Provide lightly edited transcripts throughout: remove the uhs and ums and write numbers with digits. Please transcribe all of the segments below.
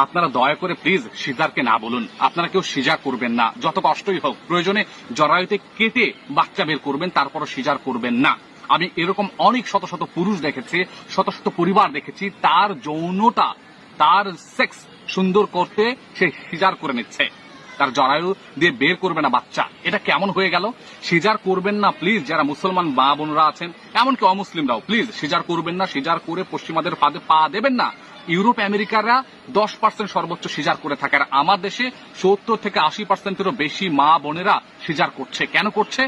আপনারা দয়া করে প্লিজ সিজারকে না বলুন। আপনারা কেউ সিজার করবেন না, যত কষ্টই হোক। প্রয়োজনে জরায়ুতে কেটে বাচ্চা বের করবেন, তারপরও সিজার করবেন না। আমি এরকম অনেক শত শত পুরুষ দেখেছি, শত শত পরিবার দেখেছি, তার যৌনটা, তার সেক্স সুন্দর করতে সে সিজার করে নিচ্ছে, তার জরায়ু দিয়ে বের করবে না বাচ্চা। এটা কেমন হয়ে গেল? সিজার করবেন না প্লিজ, যারা মুসলমান মা বোনরা আছেন, এমনকি অমুসলিমরাও প্লিজ সিজার করবেন না। সিজার করে পশ্চিমাদের ফাঁদে পা দেবেন না। ইউরোপ আমেরিকারা 10% সর্বোচ্চ সিজার করে থাকে, আর আমার দেশে 70 থেকে 80%-এরও বেশি মা বোনেরা সিজার করছে। কেন করছে?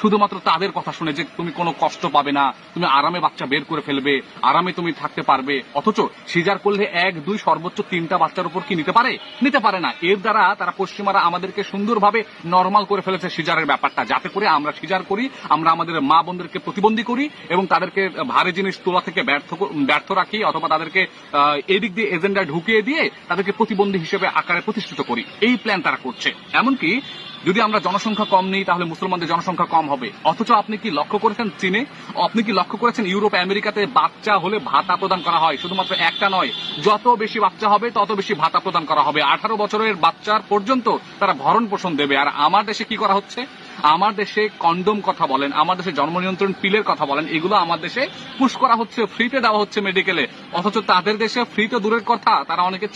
শুধুমাত্র তাদের কথা শুনে যে তুমি কোনো কষ্ট পাবে না, তুমি আরামে বাচ্চা বের করে ফেলবে, আরামে তুমি থাকতে পারবে। অথচ সিজার করলে 1, 2 সর্বোচ্চ 3টা বাচ্চার উপর কি নিতে পারে? নিতে পারে না। এর দ্বারা তারা পশ্চিমারা আমাদেরকে সুন্দরভাবে নরমাল করে ফেলেছে সিজারের ব্যাপারটা, যাতে করে আমরা সিজার করি, আমরা আমাদের মা বোনদেরকে প্রতিবন্ধী করি এবং তাদেরকে ভারী জিনিস তোলা থেকে ব্যর্থ রাখি, অথবা তাদেরকে এদিক দিয়ে এজেন্ডা ঢুকিয়ে দিয়ে তাদেরকে প্রতিবন্ধী হিসেবে আকারে প্রতিষ্ঠিত করি। এই প্ল্যান তারা করছে। এমনকি যদি আমরা জনসংখ্যা কম নেই, তাহলে মুসলমানদের জনসংখ্যা কম হবে। অথচ আপনি কি লক্ষ্য করেছেন চীনে, আপনি কি লক্ষ্য করেছেন ইউরোপ আমেরিকাতে বাচ্চা হলে ভাতা প্রদান করা হয়? শুধুমাত্র একটা নয়, যত বেশি বাচ্চা হবে তত বেশি ভাতা প্রদান করা হবে। 18 বছরের বাচ্চার পর্যন্ত তারা ভরণ পোষণ দেবে। আর আমার দেশে কি করা হচ্ছে? আমার দেশে কন্ডোম কথা বলেন, আমার দেশে জন্ম নিয়ন্ত্রণ পিলের কথা বলেন, এগুলো আমার দেশে পুশ করা হচ্ছে, ফ্রিতে দেওয়া হচ্ছে মেডিকেলে। অথচ তাদের দেশে ফ্রি তো দূরের কথা, তারা অনেকে